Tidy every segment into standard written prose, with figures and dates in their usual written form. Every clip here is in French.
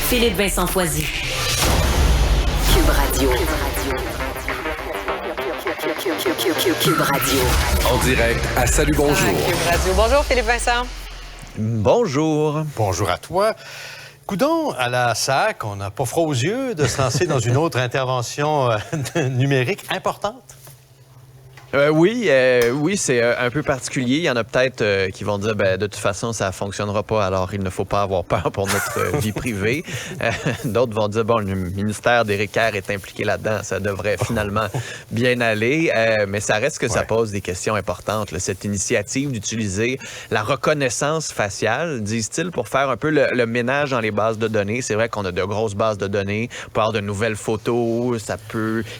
Philippe Vincent Foisy. Cube Radio. Cube Radio. En direct à Salut Bonjour. Cube Radio. Bonjour Philippe Vincent. Bonjour. Bonjour à toi. Coudon, à la SAC, on n'a pas froid aux yeux de se lancer dans une autre intervention numérique importante? Oui, c'est un peu particulier. Il y en a peut-être qui vont dire, de toute façon, ça ne fonctionnera pas, alors il ne faut pas avoir peur pour notre vie privée. D'autres vont dire, le ministère d'Éric Kerr est impliqué là-dedans, ça devrait finalement bien aller. Mais ça reste que ça pose des questions importantes, là. Cette initiative d'utiliser la reconnaissance faciale, disent-ils, pour faire un peu le ménage dans les bases de données. C'est vrai qu'on a de grosses bases de données, on peut avoir de nouvelles photos, il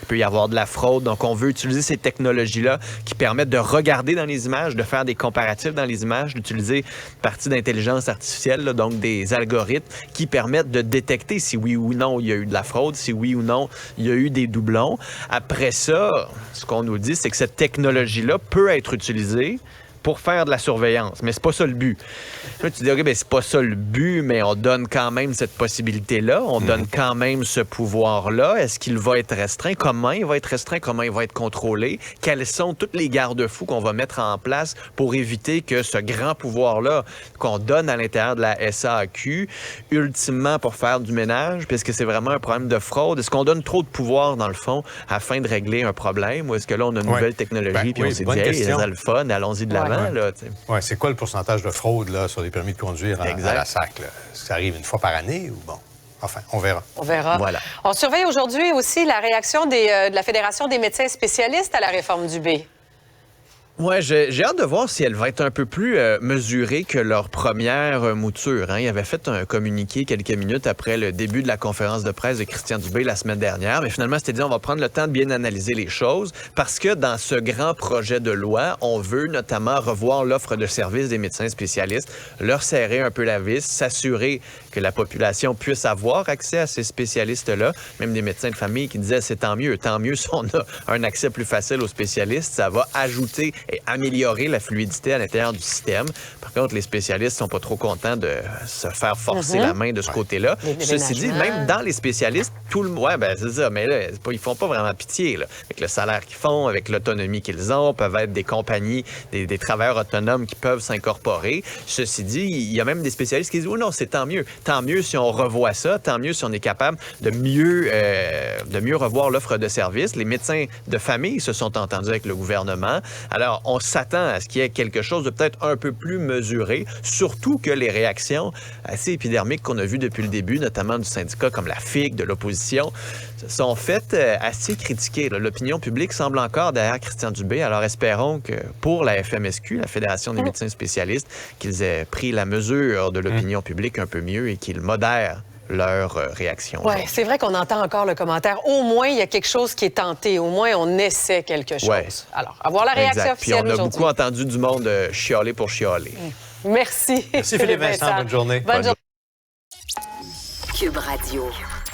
peut y avoir de la fraude. Donc, on veut utiliser ces technologies-là qui permettent de regarder dans les images, de faire des comparatifs dans les images, d'utiliser une partie d'intelligence artificielle, là, donc des algorithmes qui permettent de détecter si oui ou non il y a eu de la fraude, si oui ou non il y a eu des doublons. Après ça, ce qu'on nous dit, c'est que cette technologie-là peut être utilisée pour faire de la surveillance, mais c'est pas ça le but. Là, tu dis, OK, c'est pas ça le but, mais on donne quand même cette possibilité-là, on donne quand même ce pouvoir-là. Est-ce qu'il va être restreint? Comment il va être restreint? Comment il va être contrôlé? Quels sont tous les garde-fous qu'on va mettre en place pour éviter que ce grand pouvoir-là qu'on donne à l'intérieur de la SAQ, ultimement pour faire du ménage, puisque c'est vraiment un problème de fraude, est-ce qu'on donne trop de pouvoir, dans le fond, afin de régler un problème? Ou est-ce que là, on a une nouvelle technologie, puis on s'est dit, hey, c'est le fun, allons-y de l'avant. Oui, c'est quoi le pourcentage de fraude là, sur les permis de conduire à la SAC? Là? Ça arrive une fois par année ou bon? Enfin, on verra. On verra. Voilà. On surveille aujourd'hui aussi la réaction de la Fédération des médecins spécialistes à la réforme du B. Oui, j'ai hâte de voir si elle va être un peu plus mesurée que leur première mouture. Hein. Ils avaient fait un communiqué quelques minutes après le début de la conférence de presse de Christian Dubé la semaine dernière. Mais finalement, c'était dit, on va prendre le temps de bien analyser les choses parce que dans ce grand projet de loi, on veut notamment revoir l'offre de services des médecins spécialistes, leur serrer un peu la vis, s'assurer que la population puisse avoir accès à ces spécialistes-là. Même des médecins de famille qui disaient, c'est tant mieux si on a un accès plus facile aux spécialistes, ça va ajouter et améliorer la fluidité à l'intérieur du système. Par contre, les spécialistes sont pas trop contents de se faire forcer la main de ce côté-là. Ceci dit, même dans les spécialistes, tout le monde, c'est ça, mais là, ils font pas vraiment pitié, là. Avec le salaire qu'ils font, avec l'autonomie qu'ils ont, peuvent être des compagnies, des travailleurs autonomes qui peuvent s'incorporer. Ceci dit, il y a même des spécialistes qui disent, oh non, c'est tant mieux. Tant mieux si on revoit ça, tant mieux si on est capable de mieux revoir l'offre de services. Les médecins de famille se sont entendus avec le gouvernement. Alors, on s'attend à ce qu'il y ait quelque chose de peut-être un peu plus mesuré, surtout que les réactions assez épidermiques qu'on a vues depuis le début, notamment du syndicat comme la FIC, de l'opposition, sont faites assez critiquées. L'opinion publique semble encore derrière Christian Dubé. Alors espérons que pour la FMSQ, la Fédération des médecins spécialistes, qu'ils aient pris la mesure de l'opinion publique un peu mieux et qu'ils modèrent leur réaction. Oui, c'est vrai qu'on entend encore le commentaire. Au moins, il y a quelque chose qui est tenté. Au moins, on essaie quelque chose. Ouais. Alors, avoir la réaction officielle aujourd'hui. Puis on a beaucoup entendu du monde chialer pour chialer. Merci. Merci Philippe Vincent. Bonne journée. Bonne journée. Cube Radio.